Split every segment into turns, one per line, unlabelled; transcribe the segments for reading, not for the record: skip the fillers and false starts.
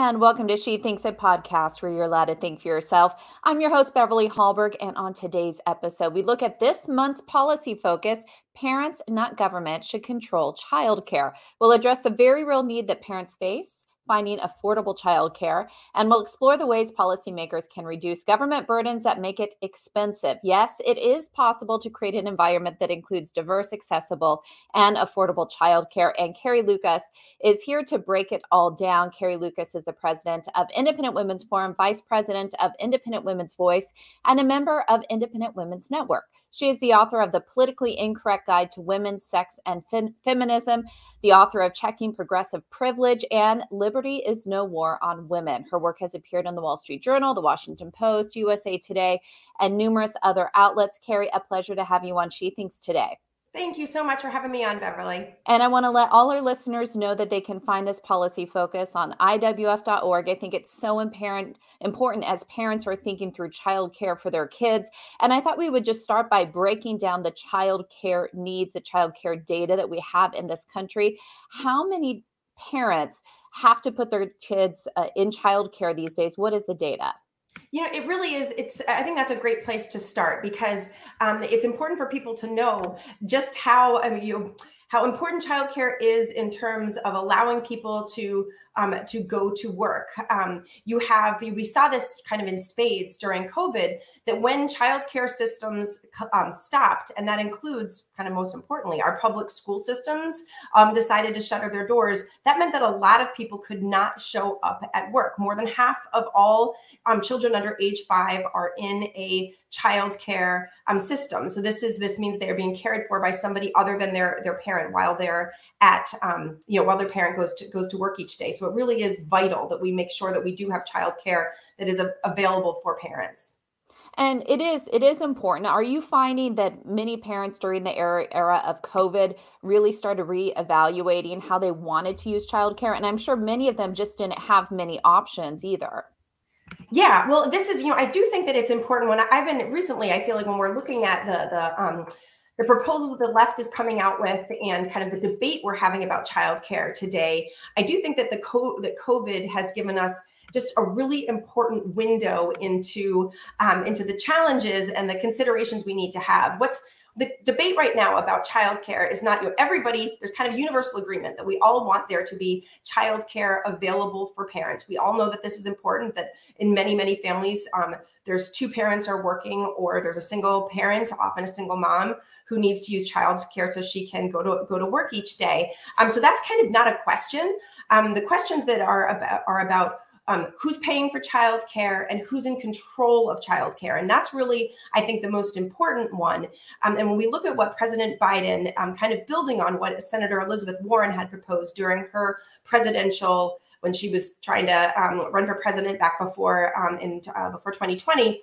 And welcome to She Thinks, a podcast where you're allowed to think for yourself. I'm your host, Beverly Hallberg, and on today's episode, we look at this month's policy focus: parents, not government, should control childcare. We'll address the very real need that parents face, finding affordable childcare, and we'll explore the ways policymakers can reduce government burdens that make it expensive. Yes, it is possible to create an environment that includes diverse, accessible, and affordable childcare. And Carrie Lucas is here to break it all down. Carrie Lucas is the president of Independent Women's Forum, vice president of Independent Women's Voice, and a member of Independent Women's Network. She is the author of The Politically Incorrect Guide to Women, Sex, and Feminism, the author of Checking Progressive Privilege, and Liberty is No War on Women. Her work has appeared in the Wall Street Journal, the Washington Post, USA Today, and numerous other outlets. Carrie, a pleasure to have you on She Thinks today.
Thank you so much for having me on, Beverly.
And I want to let all our listeners know that they can find this policy focus on IWF.org. I think it's so important as parents are thinking through childcare for their kids. And I thought we would just start by breaking down the childcare needs, the childcare data that we have in this country. How many parents have to put their kids in childcare these days? What is the data?
You know, it really is. I think that's a great place to start because it's important for people to know just how important childcare is in terms of allowing people to go to work. We saw this kind of in spades during COVID, that when childcare systems stopped, and that includes kind of most importantly, our public school systems decided to shutter their doors, that meant that a lot of people could not show up at work. More than half of all children under age 5 are in a childcare system. So this means they are being cared for by somebody other than their parent while they're at while their parent goes to work each day. So it really is vital that we make sure that we do have childcare that is available for parents.
And it is important. Are you finding that many parents during the era of COVID really started reevaluating how they wanted to use childcare? And I'm sure many of them just didn't have many options either.
Yeah, well, this is, I do think that it's important. I feel like when we're looking at the proposals that the left is coming out with and kind of the debate we're having about childcare today, I do think that that COVID has given us just a really important window into the challenges and the considerations we need to have. What's the debate right now about childcare is not, everybody, there's kind of universal agreement that we all want there to be childcare available for parents. We all know that this is important, that in many, many families, there's 2 parents are working, or there's a single parent, often a single mom, who needs to use childcare so she can go to work each day. So that's kind of not a question. The questions that are about who's paying for childcare and who's in control of childcare. And that's really, I think, the most important one. And when we look at what President Biden, kind of building on what Senator Elizabeth Warren had proposed during her presidential, when she was trying to run for president back before 2020,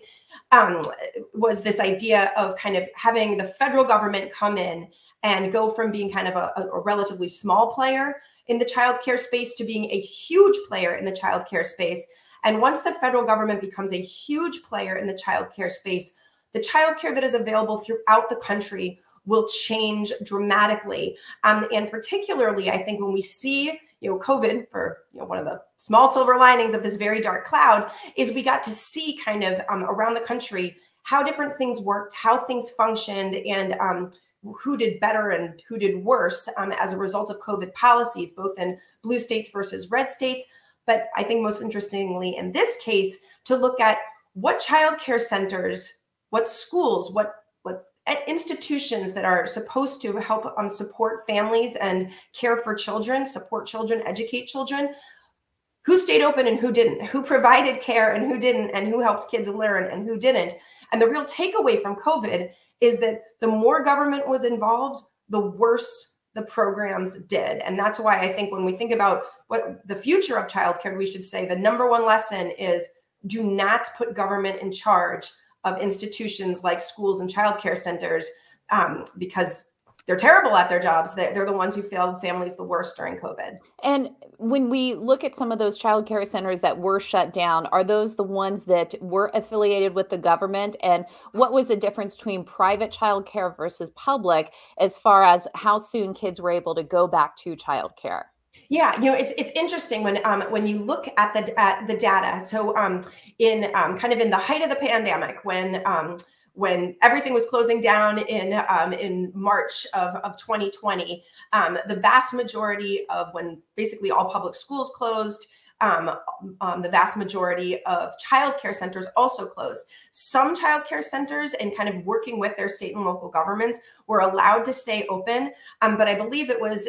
was this idea of kind of having the federal government come in and go from being kind of a relatively small player in the childcare space to being a huge player in the childcare space. And once the federal government becomes a huge player in the childcare space, the childcare that is available throughout the country will change dramatically. And particularly, I think when we see, COVID, for one of the small silver linings of this very dark cloud, is we got to see kind of around the country how different things worked, how things functioned, and who did better and who did worse as a result of COVID policies, both in blue states versus red states. But I think most interestingly in this case, to look at what childcare centers, what schools, what institutions that are supposed to help support families and care for children, support children, educate children, who stayed open and who didn't, who provided care and who didn't, and who helped kids learn and who didn't. And the real takeaway from COVID is that the more government was involved, the worse the programs did. And that's why I think when we think about what the future of childcare, we should say the number one lesson is do not put government in charge of institutions like schools and childcare centers, because they're terrible at their jobs. They're the ones who failed families the worst during COVID.
And when we look at some of those childcare centers that were shut down, are those the ones that were affiliated with the government? And what was the difference between private childcare versus public as far as how soon kids were able to go back to childcare?
Yeah, it's interesting when you look at the data. So in kind of in the height of the pandemic, when everything was closing down in March of 2020, the vast majority of when basically all public schools closed. The vast majority of childcare centers also closed. Some childcare centers, and kind of working with their state and local governments, were allowed to stay open. But I believe it was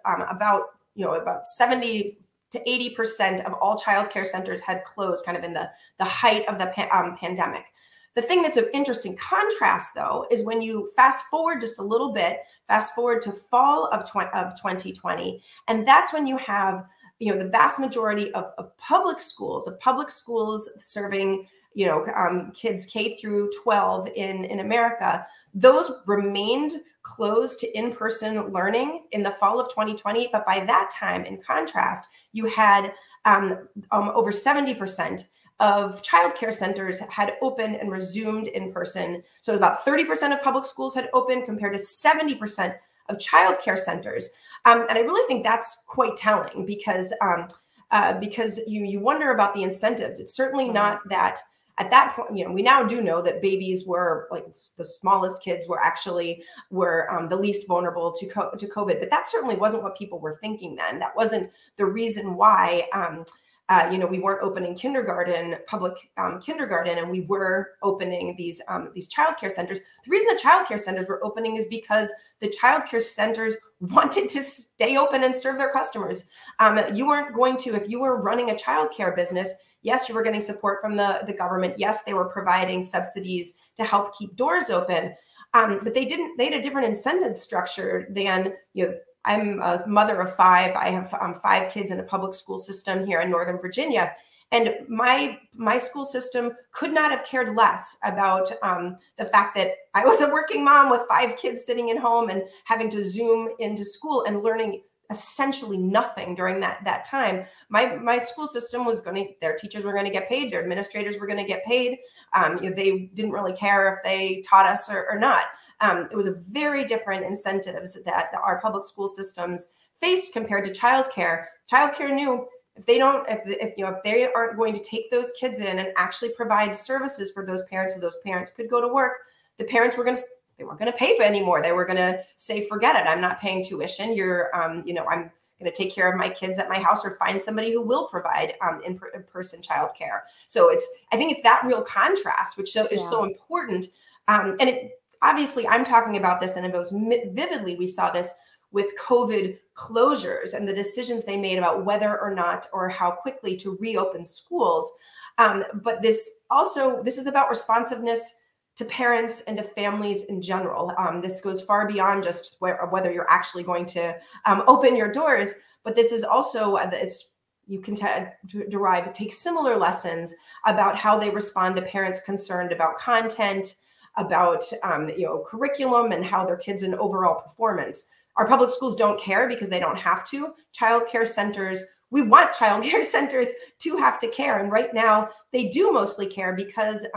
about 70 to 80% of all childcare centers had closed kind of in the height of the pandemic. The thing that's of interesting contrast, though, is when you fast forward just a little bit, fast forward to fall of 2020, and that's when you have the vast majority of public schools serving kids K through 12 in America. Those remained closed to in-person learning in the fall of 2020. But by that time, in contrast, you had over 70% of childcare centers had opened and resumed in person. So about 30% of public schools had opened compared to 70% of childcare centers. And I really think that's quite telling because you wonder about the incentives. It's certainly not that at that point, we now do know that babies were like the smallest kids were the least vulnerable to COVID, but that certainly wasn't what people were thinking then. That wasn't the reason why, we weren't opening public kindergarten, and we were opening these childcare centers. The reason the childcare centers were opening is because the childcare centers wanted to stay open and serve their customers. You weren't going to, if you were running a childcare business, yes, you were getting support from the government. Yes, they were providing subsidies to help keep doors open. But they had a different incentive structure than, I'm a mother of 5. I have 5 kids in a public school system here in Northern Virginia. And my school system could not have cared less about the fact that I was a working mom with 5 kids sitting at home and having to Zoom into school and learning essentially nothing during that time. My school system was their teachers were going to get paid, their administrators were going to get paid. They didn't really care if they taught us or not. It was a very different incentives that our public school systems faced compared to childcare. Childcare knew if they aren't going to take those kids in and actually provide services for those parents, so those parents could go to work, the parents they weren't going to pay for anymore. They were going to say, forget it. I'm not paying tuition. I'm going to take care of my kids at my house or find somebody who will provide in-person childcare. So I think it's that real contrast, which is so important. And obviously I'm talking about this, and it most vividly, we saw this with COVID closures and the decisions they made about whether or not or how quickly to reopen schools. But this is about responsiveness to parents and to families in general. This goes far beyond just whether you're actually going to open your doors, but this is also, you can take similar lessons about how they respond to parents concerned about content, about curriculum, and how their kids' and overall performance. Our public schools don't care because they don't have to. Childcare centers, we want childcare centers to have to care, and right now they do mostly care because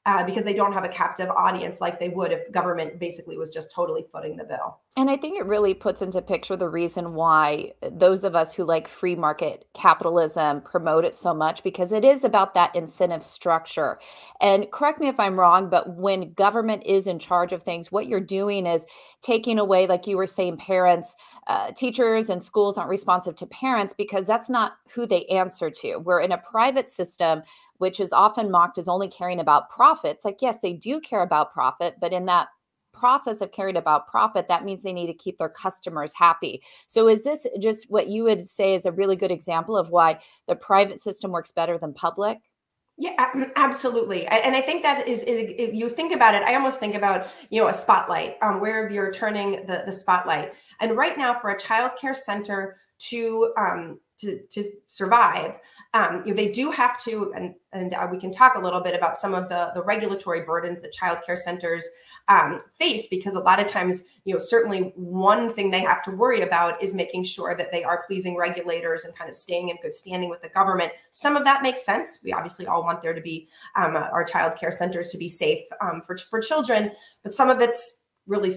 they don't have a captive audience like they would if government basically was just totally footing the bill.
And I think it really puts into picture the reason why those of us who like free market capitalism promote it so much, because it is about that incentive structure. And correct me if I'm wrong, but when government is in charge of things, what you're doing is taking away, like you were saying, parents, teachers and schools aren't responsive to parents because that's not who they answer to. We're in a private system, which is often mocked as only caring about profits. Like, yes, they do care about profit, but in that process of caring about profit, that means they need to keep their customers happy. So is this just what you would say is a really good example of why the private system works better than public?
Yeah, absolutely. And I think that is if you think about it, I almost think about, a spotlight, where you're turning the spotlight. And right now for a childcare center to survive, they do have to, and we can talk a little bit about some of the regulatory burdens that childcare centers face, because a lot of times, certainly one thing they have to worry about is making sure that they are pleasing regulators and kind of staying in good standing with the government. Some of that makes sense. We obviously all want there to be our childcare centers to be safe for children, but some of it's really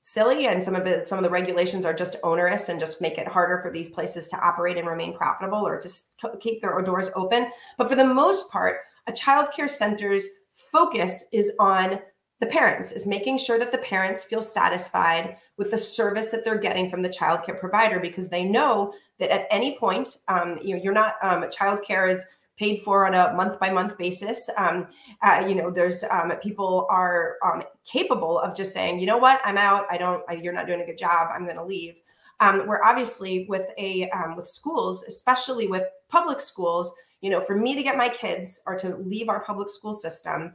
silly, and some of the regulations are just onerous and just make it harder for these places to operate and remain profitable or just keep their doors open. But for the most part, a child care center's focus is on the parents, is making sure that the parents feel satisfied with the service that they're getting from the child care provider, because they know that at any point, you're not, child care is paid for on a month-by-month basis. There's people are capable of just saying, you know what, I'm out. You're not doing a good job. I'm going to leave. Where obviously with schools, especially with public schools, for me to get my kids or to leave our public school system,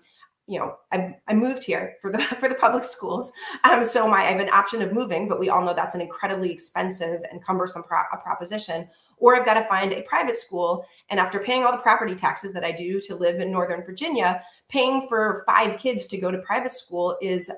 I moved here for the public schools. So I have an option of moving, but we all know that's an incredibly expensive and cumbersome proposition. Or I've got to find a private school. And after paying all the property taxes that I do to live in Northern Virginia, paying for 5 kids to go to private school is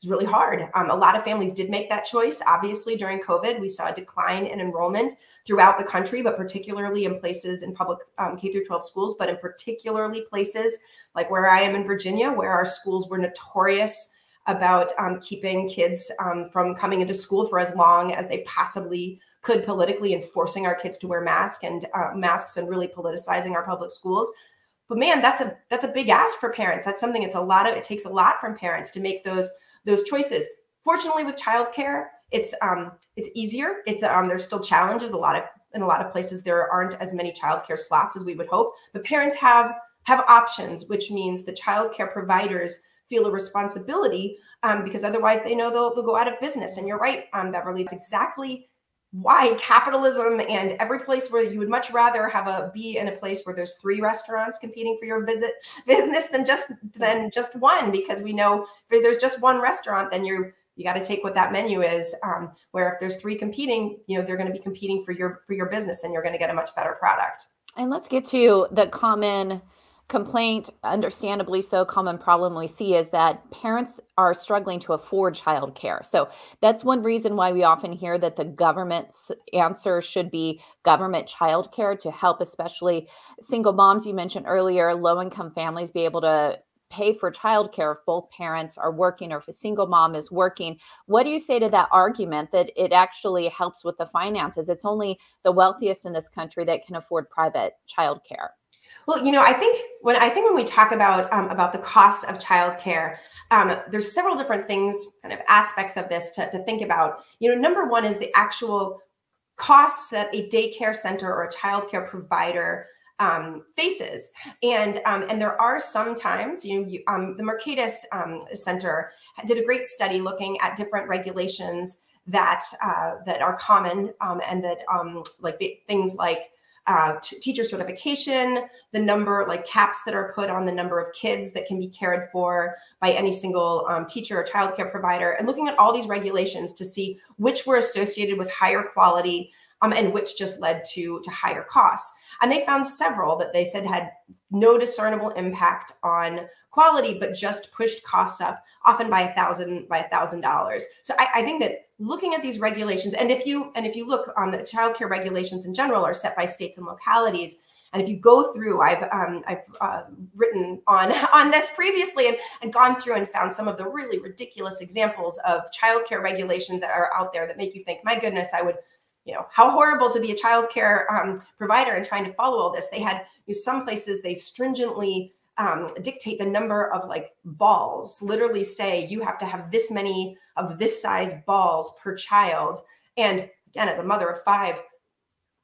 really hard. A lot of families did make that choice. Obviously, during COVID, we saw a decline in enrollment throughout the country, but particularly in places in public K through 12 schools, but in particularly places like where I am in Virginia, where our schools were notorious about keeping kids from coming into school for as long as they possibly could politically, and forcing our kids to wear masks and really politicizing our public schools. But man, that's a big ask for parents. That's something, it takes a lot from parents to make those choices. Fortunately, with childcare, it's easier. There's still challenges. In a lot of places, there aren't as many childcare slots as we would hope, but parents have options, which means the childcare providers feel a responsibility because otherwise they know they'll go out of business. And you're right, Beverly, it's exactly why capitalism, and every place where you would much rather be in a place where there's 3 restaurants competing for your business than just one, because we know if there's just one restaurant, then you got to take what that menu is. Where if there's 3 competing, they're going to be competing for your business, and you're going to get a much better product.
And let's get to the common complaint, understandably so, common problem we see is that parents are struggling to afford childcare. So that's one reason why we often hear that the government's answer should be government childcare to help, especially single moms. You mentioned earlier, low-income families be able to pay for childcare if both parents are working or if a single mom is working. What do you say to that argument that it actually helps with the finances? It's only the wealthiest in this country that can afford private childcare.
Well, I think when we talk about the costs of childcare, there's several different things, kind of aspects of this to think about. Number one is the actual costs that a daycare center or a childcare provider faces, and there are sometimes the Mercatus Center did a great study looking at different regulations that are common and that things like teacher certification, the number, caps that are put on the number of kids that can be cared for by any single teacher or childcare provider, and looking at all these regulations to see which were associated with higher quality and which just led to higher costs. And they found several that they said had no discernible impact on quality, but just pushed costs up, often by $1,000. So I think that looking at these regulations, and if you look on the childcare regulations in general are set by states and localities, and if you go through, I've written on this previously and gone through and found some of the really ridiculous examples of childcare regulations that are out there that make you think, my goodness, I would. How horrible to be a childcare provider and trying to follow all this. They had some places they stringently dictate the number of balls, literally say you have to have this many of this size balls per child. And again, as a mother of 5,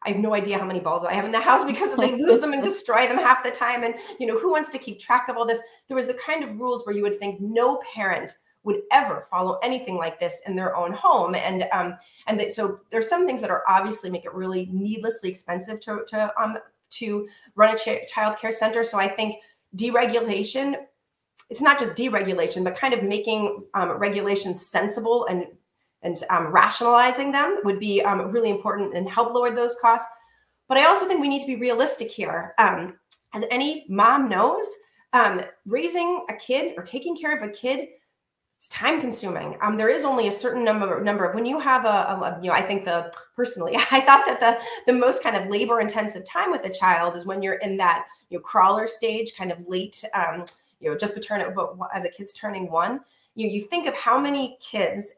I have no idea how many balls I have in the house because they lose them and destroy them half the time. And who wants to keep track of all this? There was the kind of rules where you would think no parent would ever follow anything like this in their own home. So there's some things that are obviously make it really needlessly expensive to run a child care center. So I think deregulation, it's not just deregulation, but kind of making regulations sensible and rationalizing them would be really important and help lower those costs. But I also think we need to be realistic here. As any mom knows, raising a kid or taking care of a kid, it's time consuming. There is only a certain number of, when you have I think personally, I thought that the most kind of labor intensive time with a child is when you're in that, crawler stage, kind of late, just as a kid's turning 1. you think of how many kids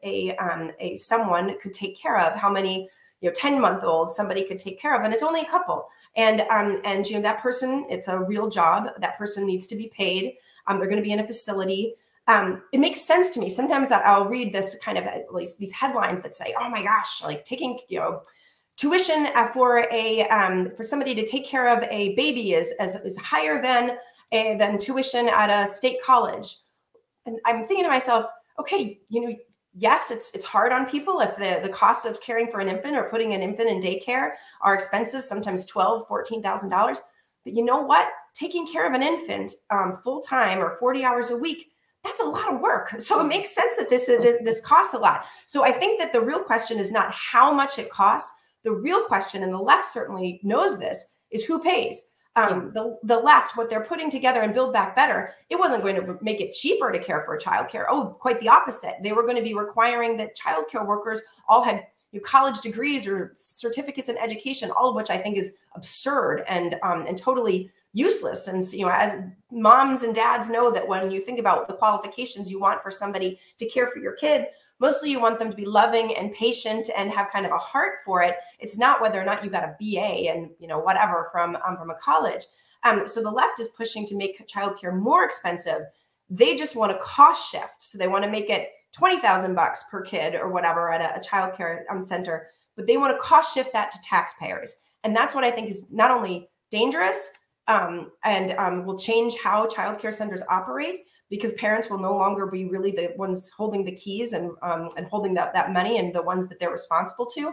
someone could take care of, how many 10-month-olds somebody could take care of, and it's only a couple. And that person, it's a real job. That person needs to be paid. They're going to be in a facility. It makes sense to me. Sometimes I'll read this kind of, at least these headlines that say, oh my gosh, like taking, tuition for somebody to take care of a baby is higher than tuition at a state college. And I'm thinking to myself, okay, yes, it's hard on people if the cost of caring for an infant or putting an infant in daycare are expensive, sometimes $12,000, $14,000. But you know what? Taking care of an infant full time or 40 hours a week, that's a lot of work. So it makes sense that this costs a lot. So I think that the real question is not how much it costs. The real question, and the left certainly knows this, is who pays. The left, what they're putting together in Build Back Better, it wasn't going to make it cheaper to care for a child care. Oh, quite the opposite. They were going to be requiring that child care workers all had college degrees or certificates in education, all of which I think is absurd and totally useless. And as moms and dads know, that when you think about the qualifications you want for somebody to care for your kid, mostly you want them to be loving and patient and have kind of a heart for it. It's not whether or not you got a BA and whatever from a college. So the left is pushing to make childcare more expensive. They just want a cost shift. So they want to make it $20,000 per kid or whatever at a childcare center, but they want to cost shift that to taxpayers. And that's what I think is not only dangerous and will change how childcare centers operate, because parents will no longer be really the ones holding the keys and holding that money and the ones that they're responsible to.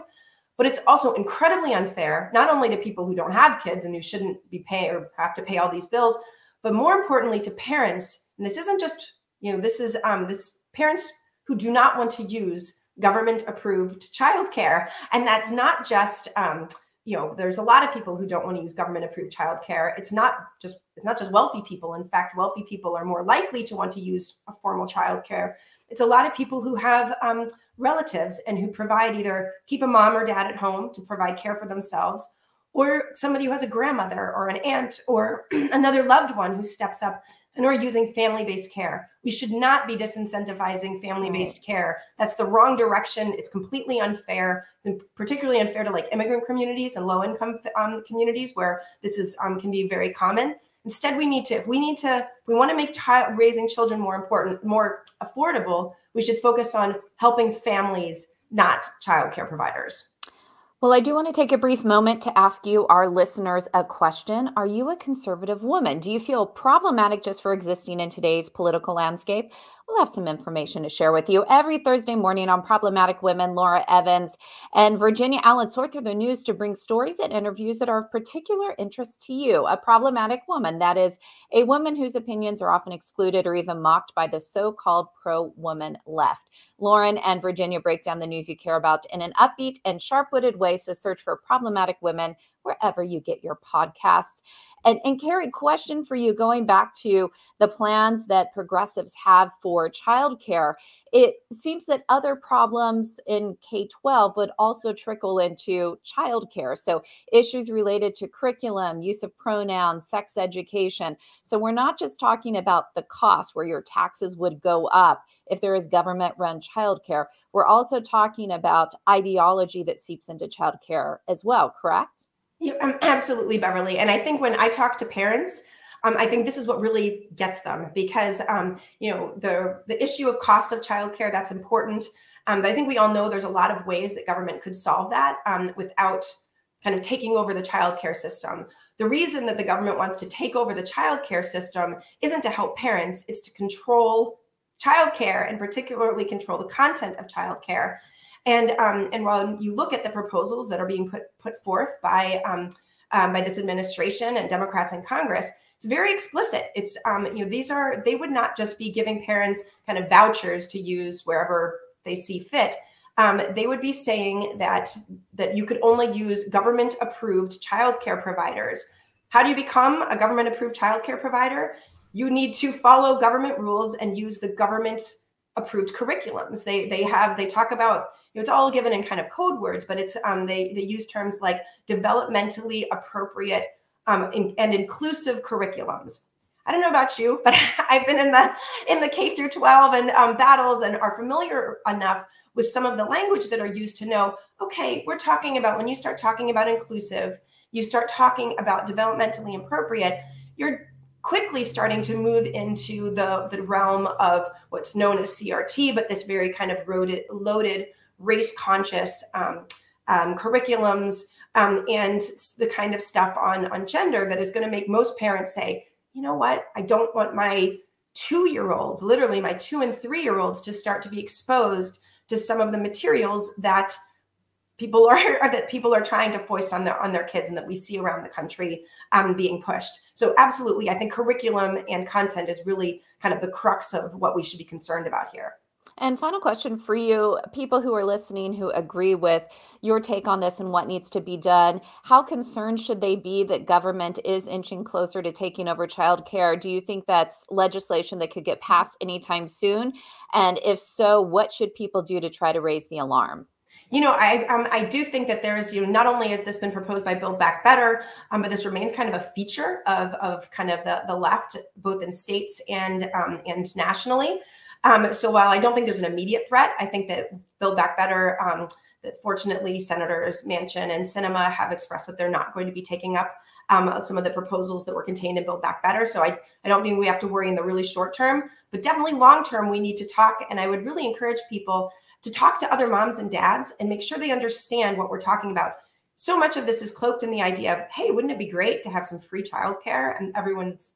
But it's also incredibly unfair, not only to people who don't have kids and who shouldn't be paying or have to pay all these bills, but more importantly to parents. And this isn't just, this parents who do not want to use government approved childcare. And that's not just, there's a lot of people who don't want to use government approved childcare. It's not just wealthy people. In fact, wealthy people are more likely to want to use a formal childcare. It's a lot of people who have relatives and who provide, either keep a mom or dad at home to provide care for themselves, or somebody who has a grandmother or an aunt or another loved one who steps up and are using family-based care. We should not be disincentivizing family-based care. That's the wrong direction. It's completely unfair, and particularly unfair to like immigrant communities and low-income communities where this is can be very common. Instead, we want to make raising children more affordable, we should focus on helping families, not childcare providers.
Well, I do want to take a brief moment to ask you, our listeners, a question. Are you a conservative woman? Do you feel problematic just for existing in today's political landscape? We'll have some information to share with you every Thursday morning on Problematic Women. Laura Evans and Virginia Allen sort through the news to bring stories and interviews that are of particular interest to you. A problematic woman, that is a woman whose opinions are often excluded or even mocked by the so-called pro-woman left. Lauren and Virginia break down the news you care about in an upbeat and sharp-witted way, so search for Problematic Women wherever you get your podcasts. And Carrie, question for you, going back to the plans that progressives have for childcare, it seems that other problems in K-12 would also trickle into childcare. So issues related to curriculum, use of pronouns, sex education. So we're not just talking about the cost where your taxes would go up if there is government-run childcare. We're also talking about ideology that seeps into childcare as well, correct?
Yeah, absolutely, Beverly. And I think when I talk to parents, I think this is what really gets them, because the issue of costs of childcare, that's important. But I think we all know there's a lot of ways that government could solve that without kind of taking over the childcare system. The reason that the government wants to take over the childcare system isn't to help parents; it's to control childcare and particularly control the content of childcare. And while you look at the proposals that are being put forth by this administration and Democrats in Congress, it's very explicit. It's they would not just be giving parents kind of vouchers to use wherever they see fit. They would be saying that you could only use government-approved childcare providers. How do you become a government-approved childcare provider? You need to follow government rules and use the government-approved curriculums. They talk about, it's all given in kind of code words, but it's they use terms like developmentally appropriate and inclusive curriculums. I don't know about you, but I've been in the K through 12 and battles, and are familiar enough with some of the language that are used to know, okay, we're talking about, when you start talking about inclusive, you start talking about developmentally appropriate, you're quickly starting to move into the realm of what's known as CRT, but this very kind of loaded race conscious curriculums, and the kind of stuff on gender that is going to make most parents say, you know what, I don't want my 2-year-olds, literally my 2 and 3-year-olds, to start to be exposed to some of the materials that people are trying to foist on their kids, and that we see around the country being pushed. So absolutely, I think curriculum and content is really kind of the crux of what we should be concerned about here.
And final question for you, people who are listening who agree with your take on this and what needs to be done, how concerned should they be that government is inching closer to taking over childcare? Do you think that's legislation that could get passed anytime soon? And if so, what should people do to try to raise the alarm?
I do think that there's, not only has this been proposed by Build Back Better, but this remains kind of a feature of kind of the left, both in states and nationally. So while I don't think there's an immediate threat, I think that Build Back Better, that fortunately Senators Manchin and Sinema have expressed that they're not going to be taking up some of the proposals that were contained in Build Back Better. So I don't think we have to worry in the really short term, but definitely long term, we need to talk. And I would really encourage people to talk to other moms and dads and make sure they understand what we're talking about. So much of this is cloaked in the idea of, hey, wouldn't it be great to have some free childcare? And everyone's,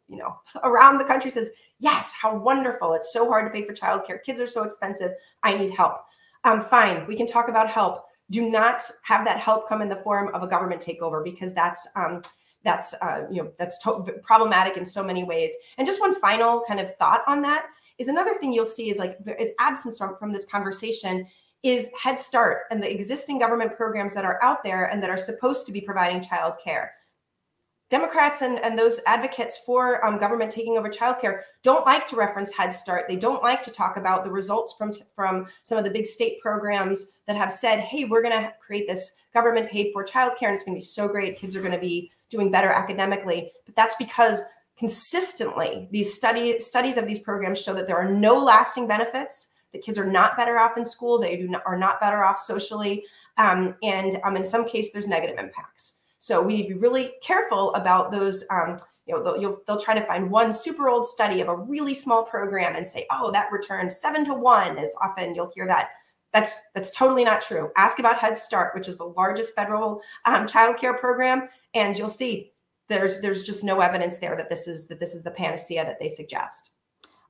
around the country says, yes, how wonderful. It's so hard to pay for childcare. Kids are so expensive. I need help. Fine, we can talk about help. Do not have that help come in the form of a government takeover, because that's problematic in so many ways. And just one final kind of thought on that is, another thing you'll see is absence from this conversation is Head Start and the existing government programs that are out there and that are supposed to be providing childcare. Democrats and those advocates for government taking over childcare don't like to reference Head Start. They don't like to talk about the results from some of the big state programs that have said, hey, we're going to create this government paid for childcare, and it's going to be so great. Kids are going to be doing better academically. But that's because consistently these studies of these programs show that there are no lasting benefits. The kids are not better off in school. They are not better off socially. And in some cases, there's negative impacts. So we need to be really careful about those. They'll try to find one super old study of a really small program and say, oh, that returned 7 to 1. As often you'll hear that. That's totally not true. Ask about Head Start, which is the largest federal child care program, and you'll see there's just no evidence there that this is the panacea that they suggest.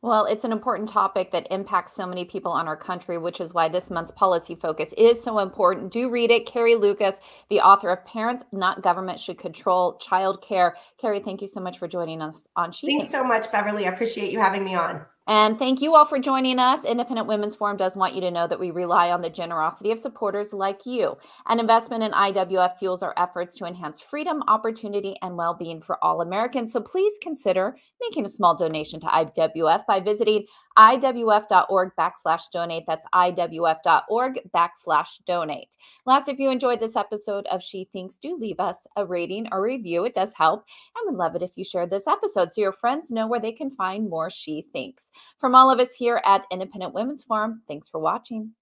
Well, it's an important topic that impacts so many people on our country, which is why this month's policy focus is so important. Do read it. Carrie Lucas, the author of Parents, Not Government Should Control Childcare. Carrie, thank you so much for joining us on She
Thanks so much, Beverly. I appreciate you having me on.
And thank you all for joining us. Independent Women's Forum does want you to know that we rely on the generosity of supporters like you. An investment in IWF fuels our efforts to enhance freedom, opportunity, and well-being for all Americans. So please consider making a small donation to IWF by visiting iwf.org/donate. That's iwf.org/donate. Last, if you enjoyed this episode of She Thinks, do leave us a rating or review. It does help. And we'd love it if you shared this episode so your friends know where they can find more She Thinks. From all of us here at Independent Women's Forum, thanks for watching.